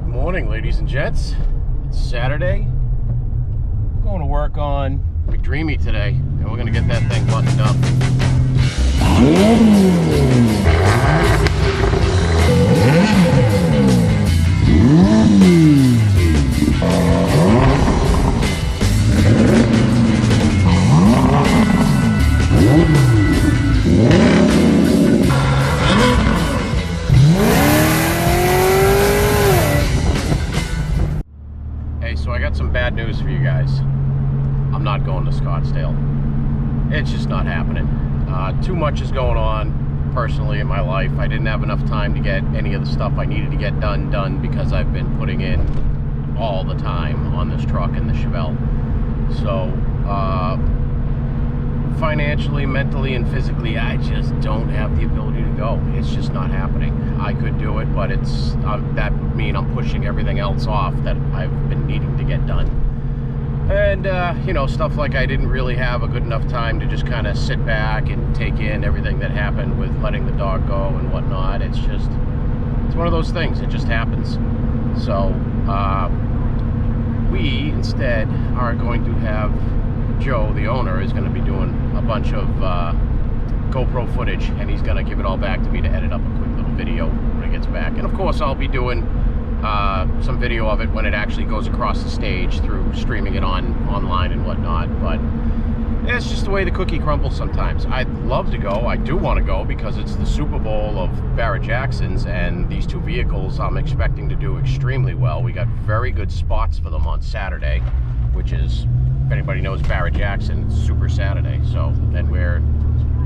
Morning, ladies and gents. It's Saturday. I'm going to work on McDreamy today, and we're going to get that thing buttoned up. So I got some bad news for you guys. I'm not going to Scottsdale. It's just not happening. Too much is going on personally in my life. I didn't have enough time to get any of the stuff I needed to get done because I've been putting in all the time on this truck and the Chevelle. So financially, mentally, and physically, I just don't have the ability to go. It's just not happening. I could do it, but it's that would mean I'm pushing everything else off that I've been needing to get done. And you know, stuff like I didn't really have a good enough time to just kind of sit back and take in everything that happened with letting the dog go and whatnot. It's one of those things. It just happens. So we instead are going to have Joe, the owner, is going to be doing a bunch of GoPro footage, and he's going to give it all back to me to edit up a quick little video when it gets back. And of course, I'll be doing some video of it when it actually goes across the stage through streaming it online and whatnot. But it's just the way the cookie crumbles sometimes. I'd love to go. I do want to go because it's the Super Bowl of Barrett-Jackson's, and these two vehicles I'm expecting to do extremely well. We got very good spots for them on Saturday, which is, if anybody knows Barrett-Jackson, it's Super Saturday. So then we're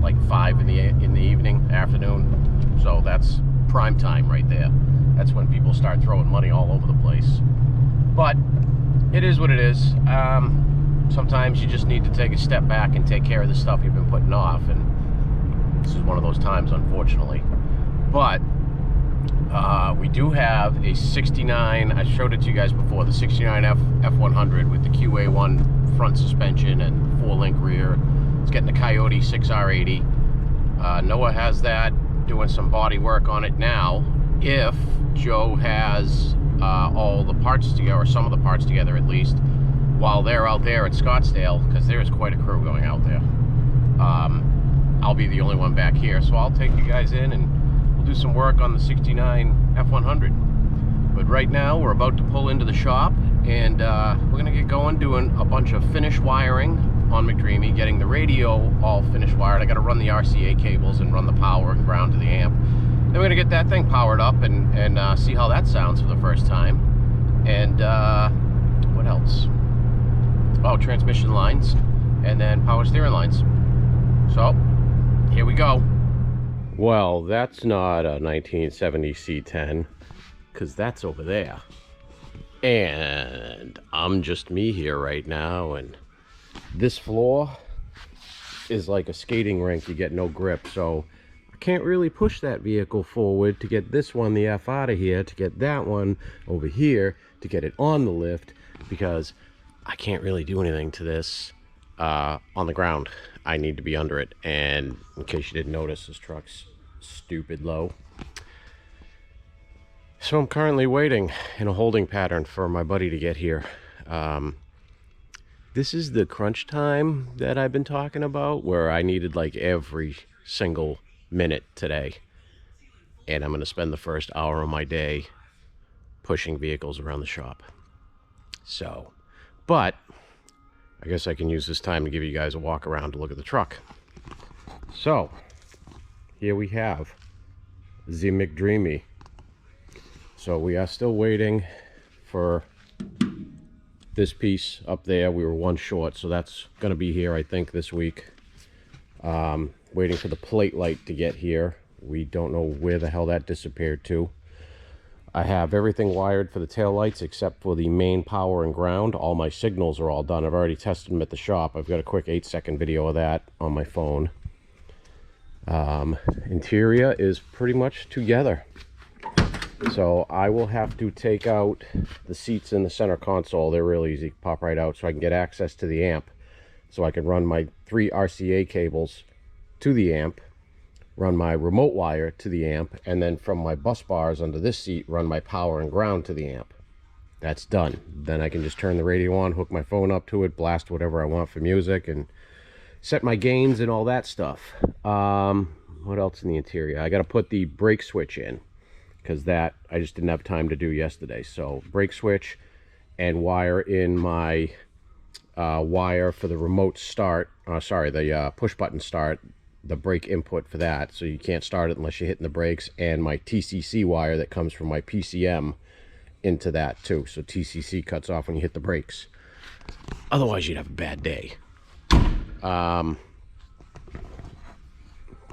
like 5 in the evening, afternoon. So that's prime time right there. That's when people start throwing money all over the place. But it is what it is. Sometimes you just need to take a step back and take care of the stuff you've been putting off, and this is one of those times, unfortunately. But we do have a 69, I showed it to you guys before, the 69 F100 with the QA1 front suspension and 4-link rear. It's getting a Coyote 6R80. Noah has that, doing some body work on it now. If Joe has all the parts together, or some of the parts together at least, while they're out there at Scottsdale, because there is quite a crew going out there. I'll be the only one back here, so I'll take you guys in and we'll do some work on the 69 F100. But right now we're about to pull into the shop, and we're gonna get going doing a bunch of finish wiring on McDreamy, getting the radio all finish wired. I gotta run the RCA cables and run the power and ground to the amp. Then we're gonna get that thing powered up and see how that sounds for the first time. And what else? Oh, transmission lines, and then power steering lines. So here we go. Well, that's not a 1970 C10, because that's over there. And I'm just me here right now, and this floor is like a skating rink. You get no grip, so I can't really push that vehicle forward to get this one the F out of here, to get that one over here, to get it on the lift, because I can't really do anything to this on the ground. I need to be under it. And in case you didn't notice, this truck's stupid low. So I'm currently waiting in a holding pattern for my buddy to get here. This is the crunch time that I've been talking about, where I needed like every single minute today. And I'm going to spend the first hour of my day pushing vehicles around the shop. So, but I guess I can use this time to give you guys a walk around to look at the truck. So here we have the McDreamy. So we are still waiting for this piece up there. We were one short, so that's going to be here, I think, this week. Waiting for the plate light to get here. We don't know where the hell that disappeared to. I have everything wired for the taillights except for the main power and ground. All my signals are all done. I've already tested them at the shop. I've got a quick 8-second video of that on my phone. Interior is pretty much together. So I will have to take out the seats in the center console. They're really easy, pop right out, so I can get access to the amp. So I can run my 3 RCA cables to the amp, run my remote wire to the amp, and then from my bus bars under this seat, run my power and ground to the amp. That's done. Then I can just turn the radio on, hook my phone up to it, blast whatever I want for music, and set my gains and all that stuff. What else in the interior? I got to put the brake switch in, because that I just didn't have time to do yesterday. So brake switch and wire in my wire for the remote start, the push button start, the brake input for that, so you can't start it unless you're hitting the brakes, and my TCC wire that comes from my PCM into that too, so TCC cuts off when you hit the brakes. Otherwise you'd have a bad day.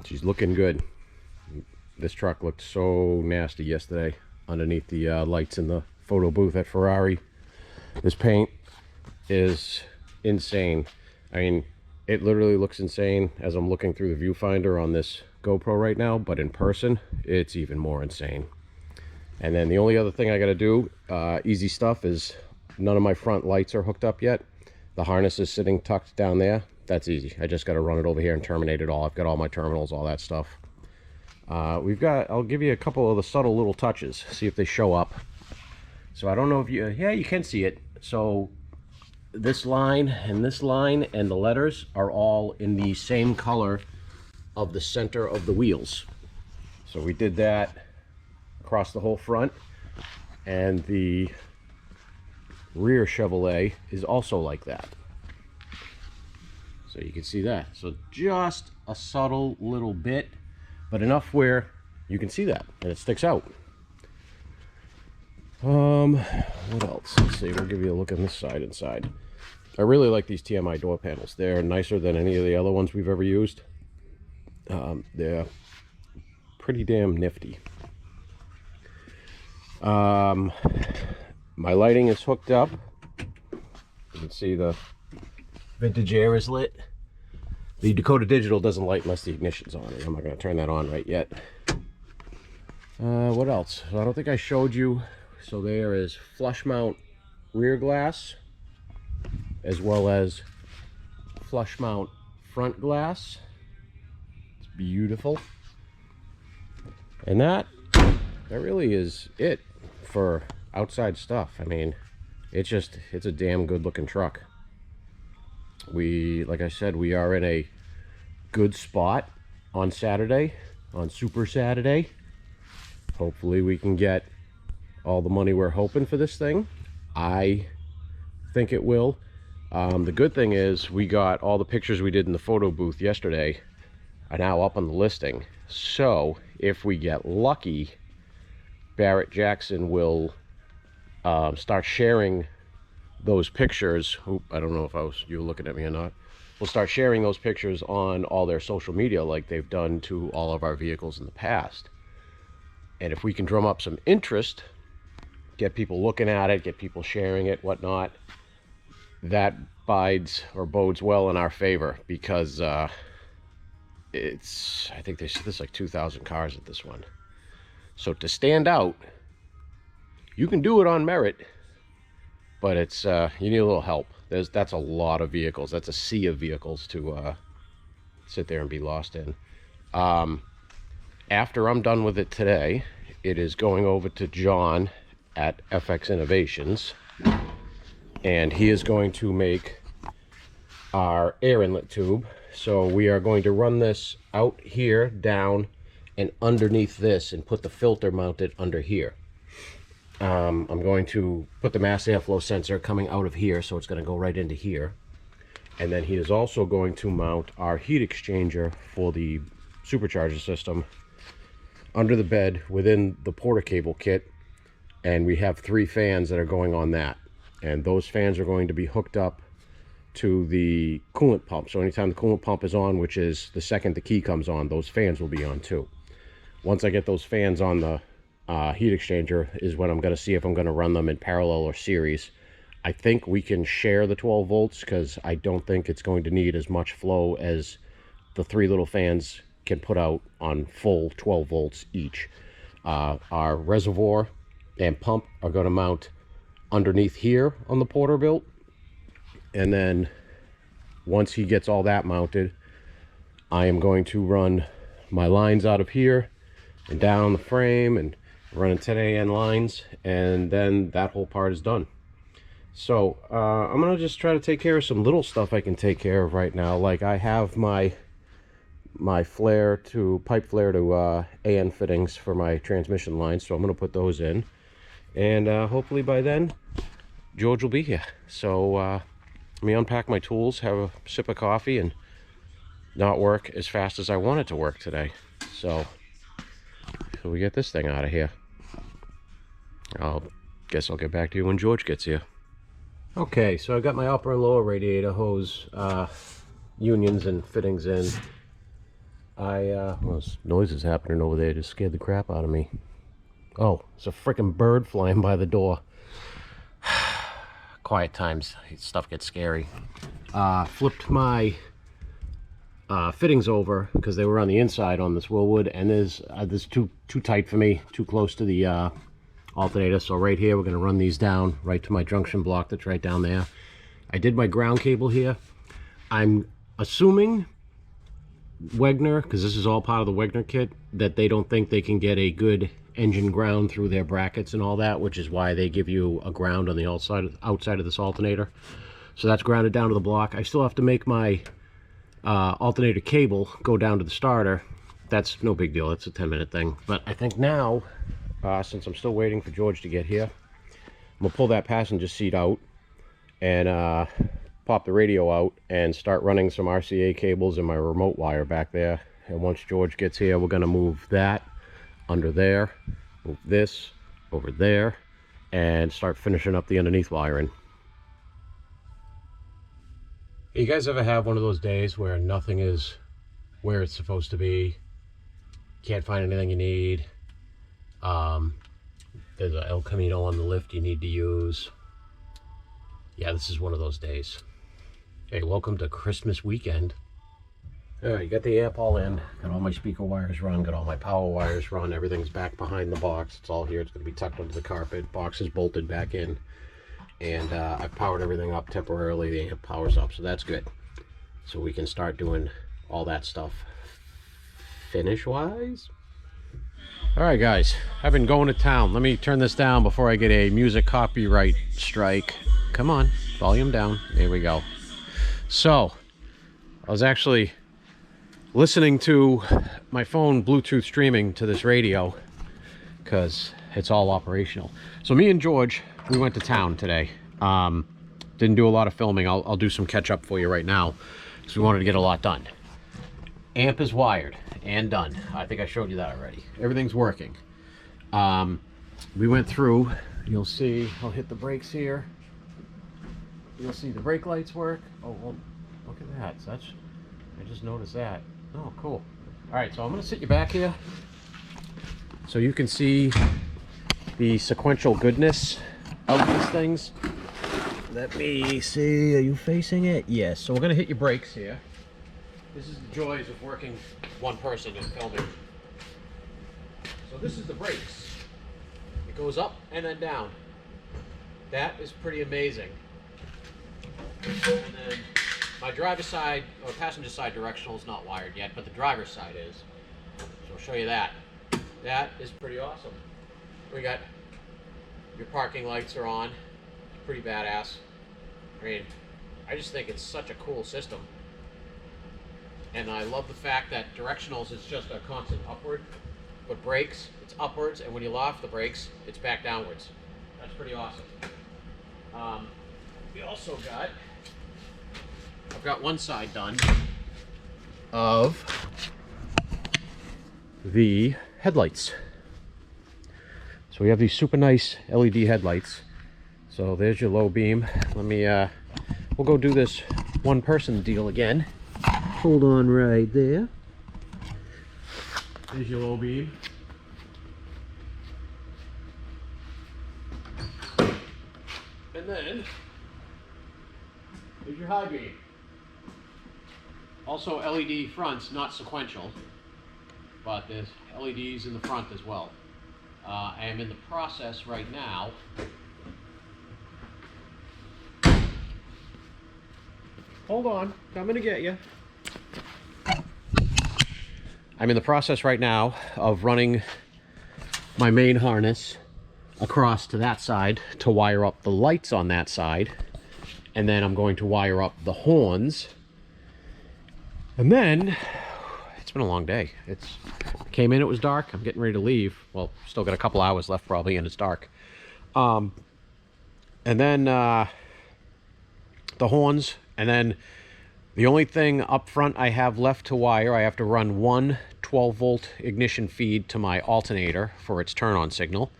She's looking good. This truck looked so nasty yesterday underneath the lights in the photo booth at Ferrari. This paint is insane. I mean, it literally looks insane as I'm looking through the viewfinder on this GoPro right now, but in person it's even more insane. And then the only other thing I got to do, easy stuff, is none of my front lights are hooked up yet. The harness is sitting tucked down there. That's easy. I just got to run it over here and terminate it all. I've got all my terminals, all that stuff. I'll give you a couple of the subtle little touches, see if they show up. So I don't know if yeah, you can see it. So this line and the letters are all in the same color of the center of the wheels. So we did that across the whole front, and the rear Chevrolet is also like that. So you can see that. So just a subtle little bit, but enough where you can see that and it sticks out. What else? Let's see, we'll give you a look on this side inside. I really like these TMI door panels. They're nicer than any of the other ones we've ever used. They're pretty damn nifty. My lighting is hooked up. You can see the vintage air is lit. The Dakota Digital doesn't light unless the ignition's on it. I'm not going to turn that on right yet. What else? So I don't think I showed you. So there is flush mount rear glass, as well as flush mount front glass. It's beautiful. And that really is it for outside stuff. I mean, it's a damn good looking truck. Like I said, we are in a good spot on Saturday, on Super Saturday. Hopefully we can get all the money we're hoping for this thing. I think it will. The good thing is we got all the pictures we did in the photo booth yesterday are now up on the listing. So if we get lucky, Barrett Jackson will start sharing those pictures. Oop, I don't know if you were looking at me or not. We'll start sharing those pictures on all their social media like they've done to all of our vehicles in the past. And if we can drum up some interest, get people looking at it, get people sharing it, whatnot, that bodes well in our favor, because I think there's like 2,000 cars at this one. So to stand out, you can do it on merit, but it's you need a little help. That's a lot of vehicles. That's a sea of vehicles to sit there and be lost in. After I'm done with it today, it is going over to John at FX Innovations, and he is going to make our air inlet tube. So we are going to run this out here, down, and underneath this, and put the filter mounted under here. I'm going to put the mass airflow sensor coming out of here, so it's going to go right into here. And then he is also going to mount our heat exchanger for the supercharger system under the bed within the Porter cable kit. And we have 3 fans that are going on that. And those fans are going to be hooked up to the coolant pump. So anytime the coolant pump is on, which is the second the key comes on, those fans will be on too. Once I get those fans on the heat exchanger is when I'm going to see if I'm going to run them in parallel or series. I think we can share the 12 volts because I don't think it's going to need as much flow as the 3 little fans can put out on full 12 volts each. Our reservoir and pump are going to mount underneath here on the Porterbuilt, and then once he gets all that mounted, I am going to run my lines out of here and down the frame and running 10AN lines, and then that whole part is done. So I'm gonna just try to take care of some little stuff I can take care of right now. Like I have my pipe flare to AN fittings for my transmission lines, so I'm gonna put those in, and hopefully by then George will be here. So let me unpack my tools, have a sip of coffee, and not work as fast as I want it to work today. So we get this thing out of here. Guess I'll get back to you when George gets here. Okay, so I got my upper and lower radiator hose unions and fittings in. Well, this noise is happening over there, just scared the crap out of me. Oh, it's a freaking bird flying by the door. Quiet times, stuff gets scary. Flipped my fittings over because they were on the inside on this Willwood, and there's too tight for me, too close to the alternator. So right here we're going to run these down right to my junction block that's right down there. I did my ground cable here. I'm assuming Wegner, because this is all part of the Wegner kit, that they don't think they can get a good engine ground through their brackets and all that, which is why they give you a ground on the outside of this alternator. So that's grounded down to the block. I still have to make my alternator cable go down to the starter. That's no big deal, it's a 10-minute thing. But I think now, since I'm still waiting for George to get here, I'm gonna pull that passenger seat out and pop the radio out and start running some RCA cables and my remote wire back there. And once George gets here, we're gonna move that under there, move this over there, and start finishing up the underneath wiring. You guys ever have one of those days where nothing is where it's supposed to be? Can't find anything you need. There's an El Camino on the lift you need to use. Yeah, this is one of those days. Hey, welcome to Christmas weekend. You got the amp all in, got all my speaker wires run, got all my power wires run, everything's back behind the box. It's all here, it's going to be tucked under the carpet, box is bolted back in, and I've powered everything up temporarily. The amp powers up, so that's good. So we can start doing all that stuff finish-wise. Alright guys, I've been going to town. Let me turn this down before I get a music copyright strike. Come on, volume down. There we go. So, I was actually listening to my phone Bluetooth streaming to this radio because it's all operational. So me and George, we went to town today. Didn't do a lot of filming. I'll do some catch up for you right now because we wanted to get a lot done. Amp is wired and done. I think I showed you that already. Everything's working. We went through, you'll see, I'll hit the brakes here. You'll see the brake lights work. Oh, well, look at that. So I just noticed that. Oh, cool. All right, so I'm gonna sit you back here so you can see the sequential goodness of these things. Let me see, are you facing it? Yes, so we're gonna hit your brakes here. This is the joys of working one person and filming. So this is the brakes. It goes up and then down. That is pretty amazing. And then my driver's side, or passenger side directional is not wired yet, but the driver's side is. So I'll show you that. That is pretty awesome. We got your parking lights are on. Pretty badass. I mean, I just think it's such a cool system. And I love the fact that directionals is just a constant upward, but brakes, it's upwards, and when you lock the brakes, it's back downwards. That's pretty awesome. We also got, I've got one side done of the headlights. So we have these super nice LED headlights. So there's your low beam. Let me, we'll go do this one person deal again. Hold on right there. There's your low beam. And then, there's your high beam. Also LED fronts, not sequential, but there's LEDs in the front as well. I am in the process right now Hold on, coming to get you. I'm in the process right now of running my main harness across to that side to wire up the lights on that side. And then I'm going to wire up the horns. And then, it's been a long day. Came in, it was dark. I'm getting ready to leave. Well, still got a couple hours left probably, and it's dark. And then the horns, and then the only thing up front I have left to wire, I have to run one 12-volt ignition feed to my alternator for its turn-on signal,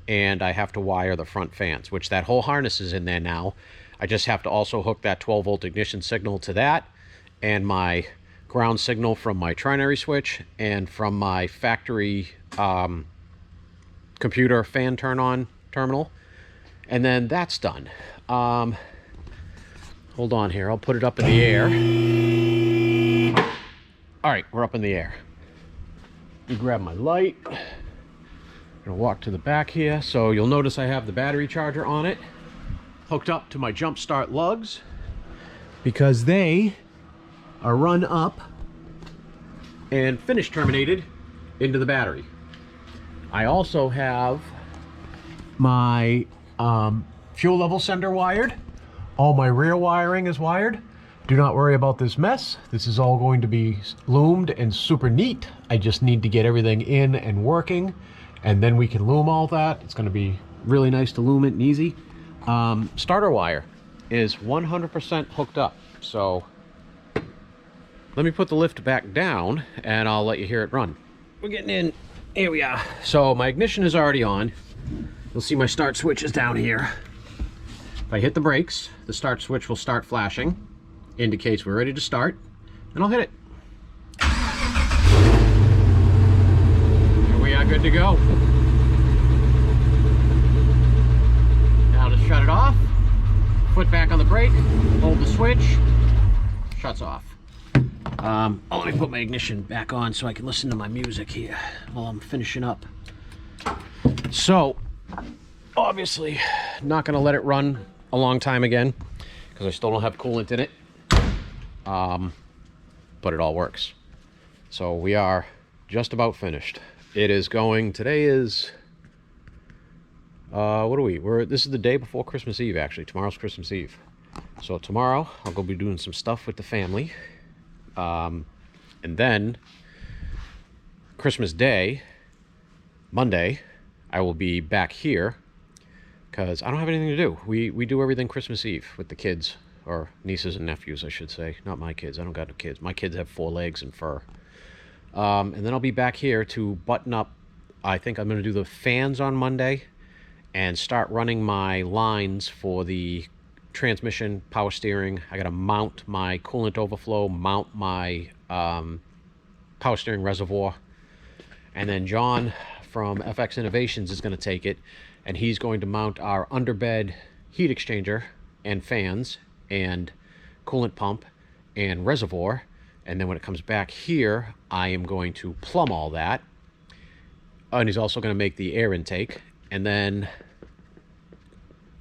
and I have to wire the front fans, which that whole harness is in there now. I just have to also hook that 12-volt ignition signal to that, and my ground signal from my trinary switch and from my factory computer fan turn-on terminal, and then that's done. Hold on here, I'll put it up in the air. All right, we're up in the air. Let me grab my light. I'm gonna walk to the back here. So you'll notice I have the battery charger on it, hooked up to my jump start lugs, because they are run up and finish terminated into the battery. I also have my fuel level sender wired. All my rear wiring is wired. Do not worry about this mess. This is all going to be loomed and super neat. I just need to get everything in and working, and then we can loom all that. It's gonna be really nice to loom it and easy. Starter wire is 100% hooked up. So let me put the lift back down and I'll let you hear it run. We're getting in. Here we are. So my ignition is already on. You'll see my start switch is down here. If I hit the brakes, the start switch will start flashing, indicates we're ready to start, and I'll hit it. And we are good to go. Now to shut it off, foot back on the brake, hold the switch, shuts off. Let me put my ignition back on so I can listen to my music here while I'm finishing up. So, obviously, not gonna let it run a long time again because I still don't have coolant in it, but it all works. So we are just about finished. It is going, today is what are we, this is the day before Christmas Eve. Actually, tomorrow's Christmas Eve. So tomorrow I'll go be doing some stuff with the family, and then Christmas Day, Monday, I will be back here because I don't have anything to do. We do everything Christmas Eve with the kids, or nieces and nephews, I should say. Not my kids. I don't got no kids. My kids have 4 legs and fur. And then I'll be back here to button up. I think I'm going to do the fans on Monday and start running my lines for the transmission, power steering. I got to mount my coolant overflow, mount my power steering reservoir, and then John from FX Innovations is going to take it, and he's going to mount our underbed heat exchanger and fans and coolant pump and reservoir. And then when it comes back here, I am going to plumb all that. And he's also going to make the air intake. And then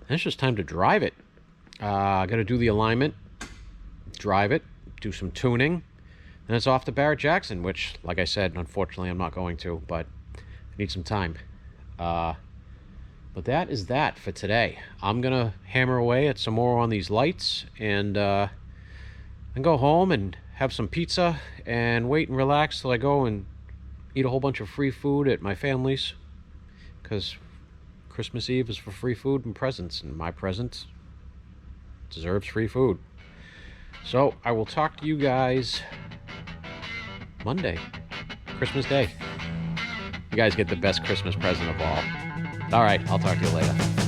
it's just time to drive it. I got to do the alignment, drive it, do some tuning, and it's off to Barrett Jackson, which, like I said, unfortunately I'm not going to, but I need some time. But that is that for today. I'm gonna hammer away at some more on these lights and go home and have some pizza and wait and relax till I go and eat a whole bunch of free food at my family's, because Christmas Eve is for free food and presents, and my present deserves free food. So I will talk to you guys Monday, Christmas Day. You guys get the best Christmas present of all. All right, I'll talk to you later.